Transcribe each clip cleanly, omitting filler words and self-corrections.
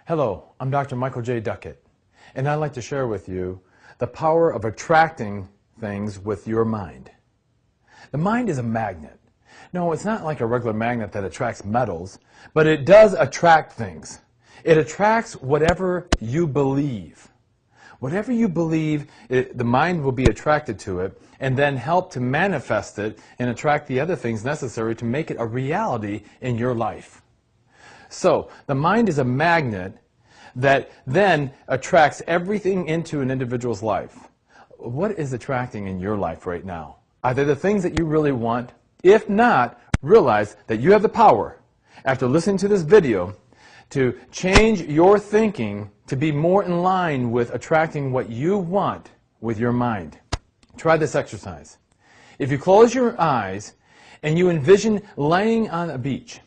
Hello, I'm Dr. Michael J. Duckett, and I'd like to share with you the power of attracting things with your mind. The mind is a magnet. No, it's not like a regular magnet that attracts metals, but it does attract things. It attracts whatever you believe. Whatever you believe, the mind will be attracted to it and then help to manifest it and attract the other things necessary to make it a reality in your life. So, the mind is a magnet that then attracts everything into an individual's life. What is attracting in your life right now? Are they the things that you really want? If not, realize that you have the power, after listening to this video, to change your thinking to be more in line with attracting what you want with your mind. Try this exercise. If you close your eyes and you envision laying on a beach,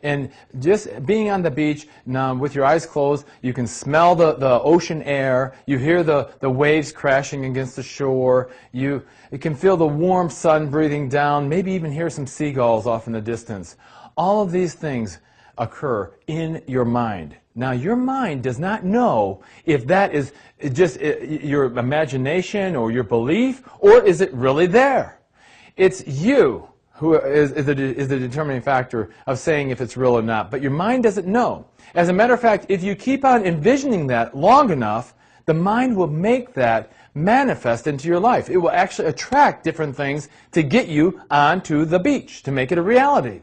and just being on the beach, now with your eyes closed, you can smell the ocean air, you hear the waves crashing against the shore, you can feel the warm sun breathing down, maybe even hear some seagulls off in the distance. All of these things occur in your mind. Now, your mind does not know if that is just your imagination or your belief, or is it really there. It's you who is the determining factor of saying if it's real or not. But your mind doesn't know. As a matter of fact, if you keep on envisioning that long enough, the mind will make that manifest into your life. It will actually attract different things to get you onto the beach, to make it a reality.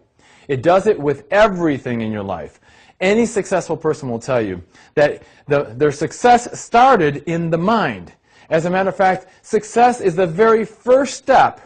It does it with everything in your life. Any successful person will tell you that their success started in the mind. As a matter of fact, success is the very first step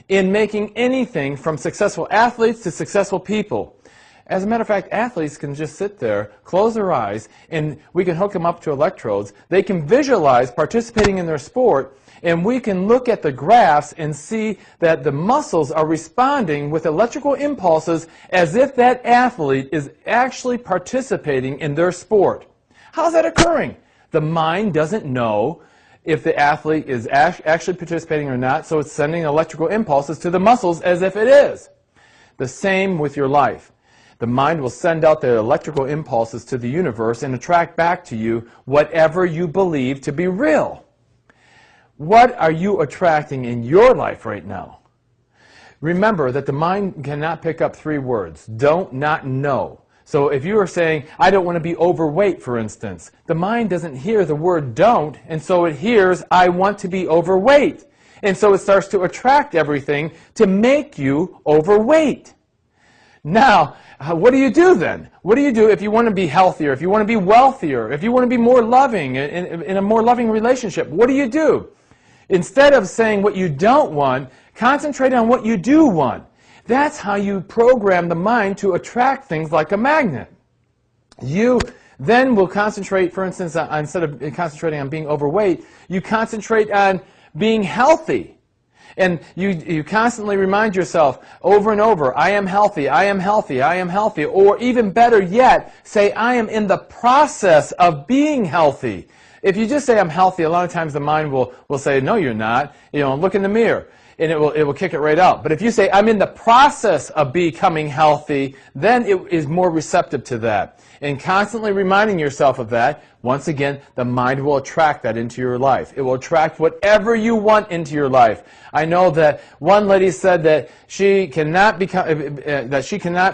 in making anything from successful athletes to successful people. As a matter of fact, athletes can just sit there, close their eyes, and we can hook them up to electrodes. They can visualize participating in their sport, and we can look at the graphs and see that the muscles are responding with electrical impulses as if that athlete is actually participating in their sport. How's that occurring? The mind doesn't know if the athlete is actually participating or not, so it's sending electrical impulses to the muscles as if it is. The same with your life. The mind will send out the electrical impulses to the universe and attract back to you whatever you believe to be real. What are you attracting in your life right now? Remember that the mind cannot pick up three words: don't, not, know. So if you are saying, I don't want to be overweight, for instance, the mind doesn't hear the word don't, and so it hears, I want to be overweight. And so it starts to attract everything to make you overweight. Now, what do you do then? What do you do if you want to be healthier, if you want to be wealthier, if you want to be more loving, in a more loving relationship? What do? Instead of saying what you don't want, concentrate on what you do want. That's how you program the mind to attract things like a magnet. You then will concentrate, for instance, instead of concentrating on being overweight, you concentrate on being healthy. And you constantly remind yourself over and over, I am healthy, I am healthy, I am healthy. Or even better yet, say, I am in the process of being healthy. If you just say I'm healthy, a lot of times the mind will say, no, you're not. Look in the mirror. And it will kick it right out. But if you say, I'm in the process of becoming healthy, then it is more receptive to that. And constantly reminding yourself of that, once again, the mind will attract that into your life. It will attract whatever you want into your life. I know that one lady said that she cannot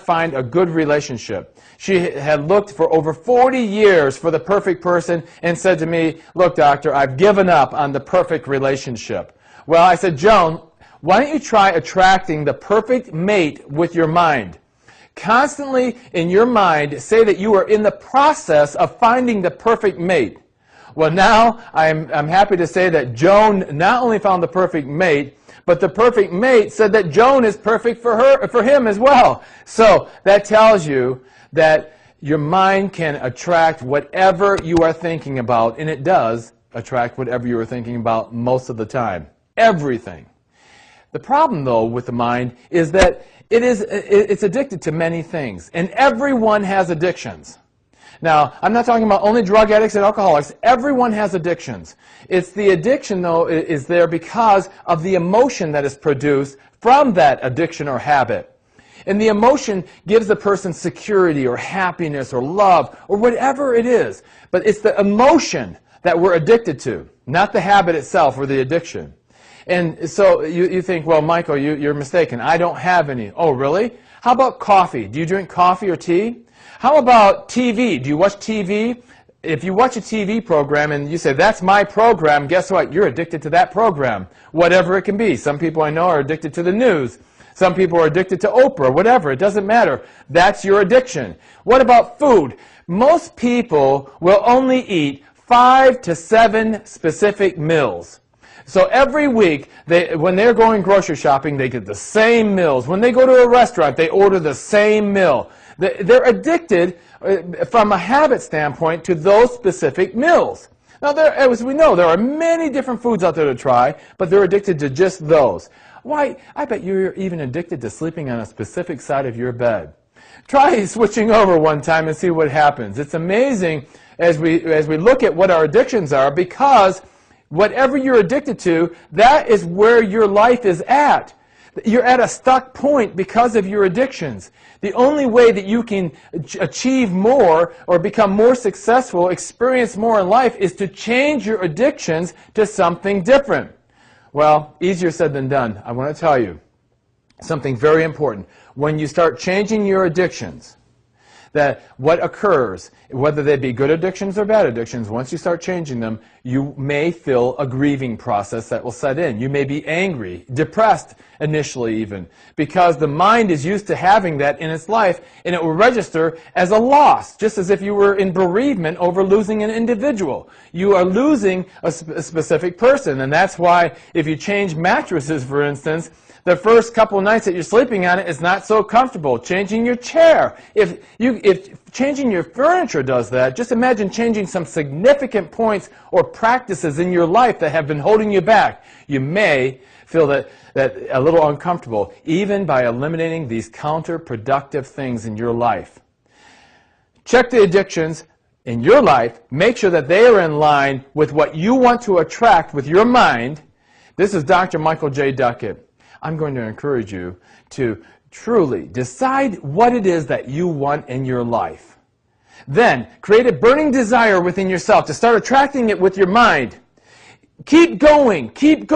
find a good relationship. She had looked for over 40 years for the perfect person and said to me, look, doctor, I've given up on the perfect relationship. Well, I said, Joan, why don't you try attracting the perfect mate with your mind? Constantly in your mind say that you are in the process of finding the perfect mate. Well, now I'm happy to say that Joan not only found the perfect mate, but the perfect mate said that Joan is perfect for him as well. So that tells you that your mind can attract whatever you are thinking about, and it does attract whatever you are thinking about most of the time. Everything. The problem, though, with the mind is that it's addicted to many things, and everyone has addictions. Now, I'm not talking about only drug addicts and alcoholics. Everyone has addictions. It's the addiction, though, is there because of the emotion that is produced from that addiction or habit. And the emotion gives the person security or happiness or love or whatever it is. But it's the emotion that we're addicted to, not the habit itself or the addiction. And so you think, well, Michael, you're mistaken. I don't have any. Oh, really? How about coffee? Do you drink coffee or tea? How about TV? Do you watch TV? If you watch a TV program and you say, that's my program, guess what? You're addicted to that program, whatever it can be. Some people I know are addicted to the news. Some people are addicted to Oprah, whatever. It doesn't matter. That's your addiction. What about food? Most people will only eat 5 to 7 specific meals. So every week, when they're going grocery shopping, they get the same meals. When they go to a restaurant, they order the same meal. They're addicted from a habit standpoint to those specific meals. Now, as we know, there are many different foods out there to try, but they're addicted to just those. Why? I bet you're even addicted to sleeping on a specific side of your bed. Try switching over one time and see what happens. It's amazing as we look at what our addictions are, because whatever you're addicted to, that is where your life is at. You're at a stuck point because of your addictions. The only way that you can achieve more or become more successful, experience more in life, is to change your addictions to something different. Well, easier said than done. I want to tell you something very important. When you start changing your addictions, that what occurs, whether they be good addictions or bad addictions, once you start changing them, you may feel a grieving process that will set in. You may be angry, depressed initially even, because the mind is used to having that in its life, and it will register as a loss, just as if you were in bereavement over losing an individual. You are losing a specific person, and that's why if you change mattresses, for instance, the first couple nights that you're sleeping on it is not so comfortable. Changing your chair. If changing your furniture does that, just imagine changing some significant points or practices in your life that have been holding you back. You may feel that a little uncomfortable, even by eliminating these counterproductive things in your life. Check the addictions in your life. Make sure that they are in line with what you want to attract with your mind. This is Dr. Michael J. Duckett. I'm going to encourage you to truly decide what it is that you want in your life. Then, create a burning desire within yourself to start attracting it with your mind. Keep going, keep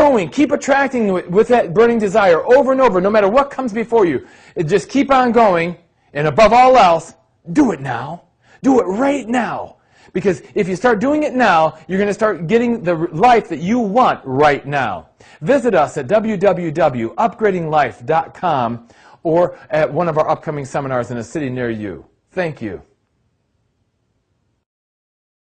attracting it with that burning desire over and over, no matter what comes before you. Just keep on going, and above all else, do it now. Do it right now. Because if you start doing it now, you're going to start getting the life that you want right now. Visit us at www.upgradinglife.com or at one of our upcoming seminars in a city near you. Thank you.